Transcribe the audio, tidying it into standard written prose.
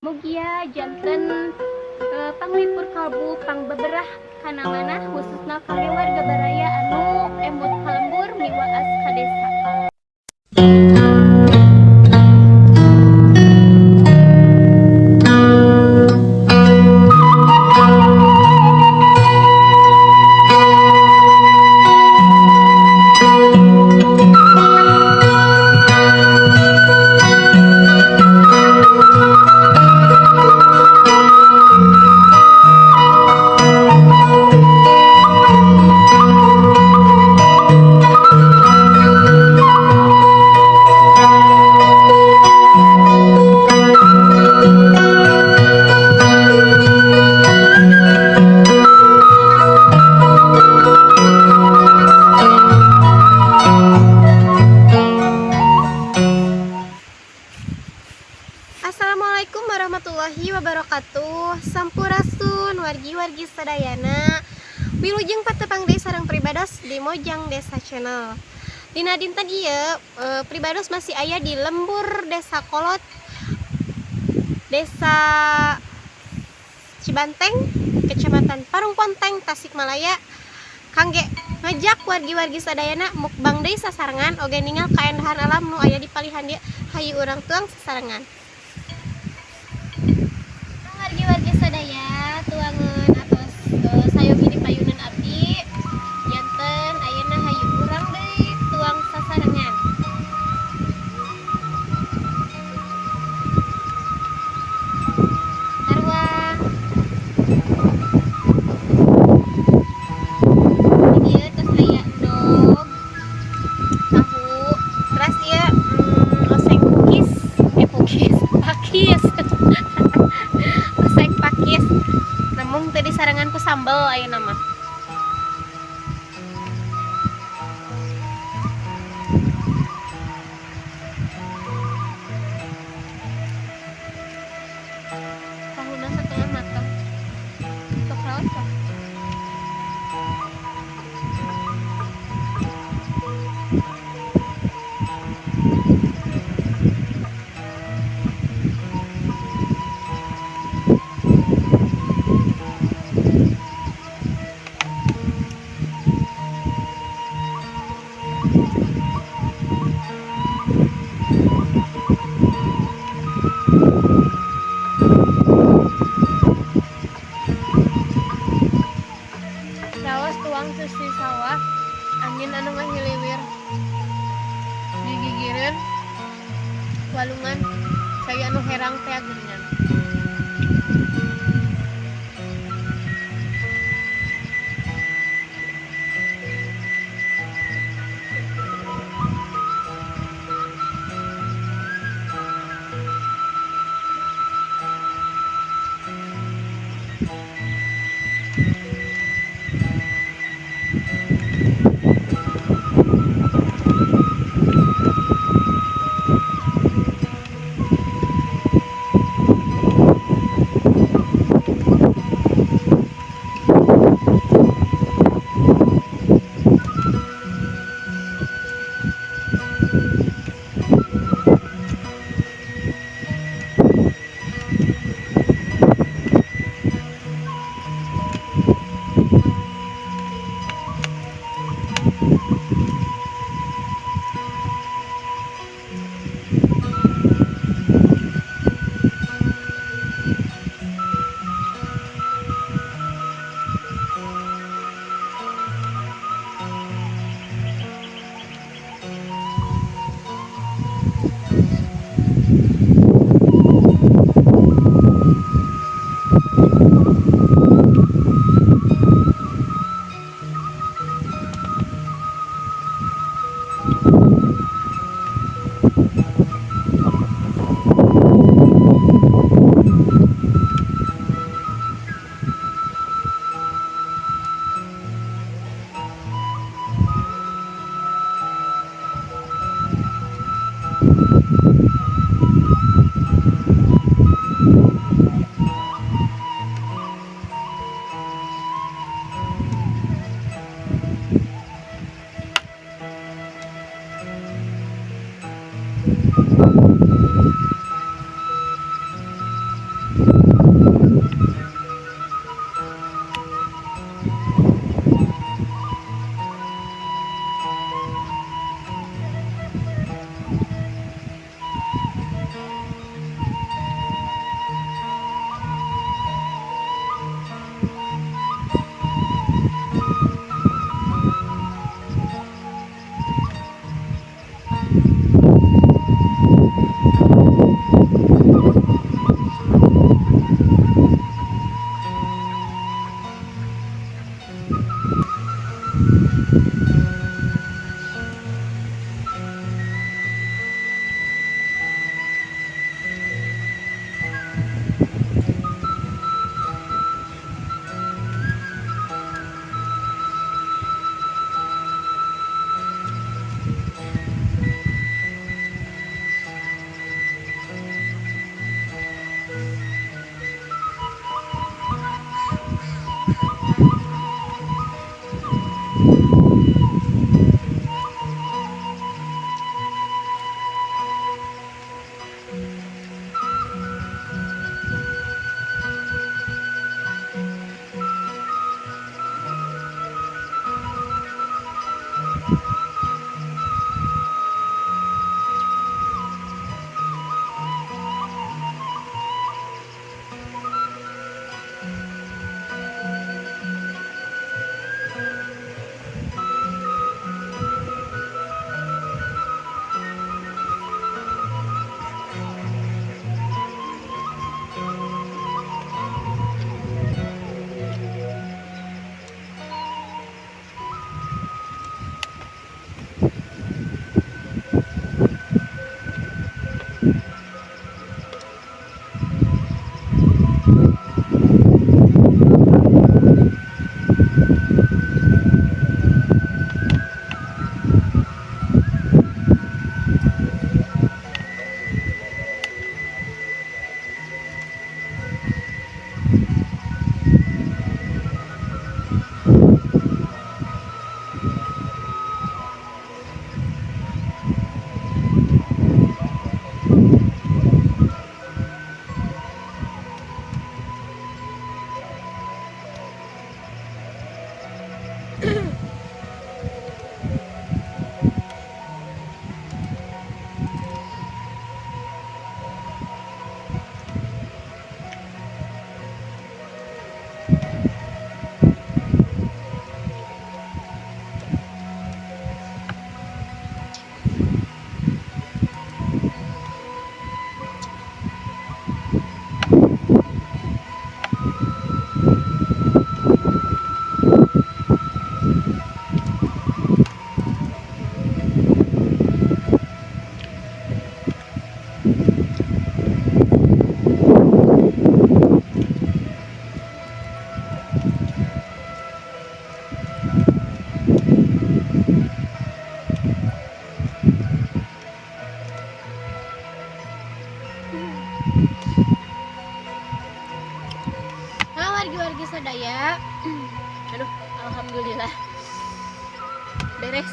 Mugia janten panglipur kalbu pang beberah kana manah khususna kangge warga baraya anu emut kalembur miwaas ka desa. Assalamualaikum warahmatullahi wabarakatuh. Sampurasun wargi-wargi sadayana wilujeng patepang desa sareng pribados di Mojang Desa Channel. Dina dinten ieu pribados masih aya di lembur Desa Kolot, Desa Cibanteng, Kecamatan Parungponteng, Tasikmalaya. Kangge ngajak wargi-wargi sadayana mukbang deui sasarengan oge ningal kaendahan alam nu aya di palihan dieu. Hayu urang tuang sasarengan. Wargi-wargi sadaya tuangan atos sayogi di payunan abdi janten ayeuna hayu urang deui tuang sasarengan. Sarua ieu tos aya endog tahu teras ieu oseng pakis oseng pakis namun teu disarengan ku sambel ayeuna mah. Tahuna setengah matang sok raos sok. Nah, wargi-wargi sadaya, aduh, alhamdulillah beres.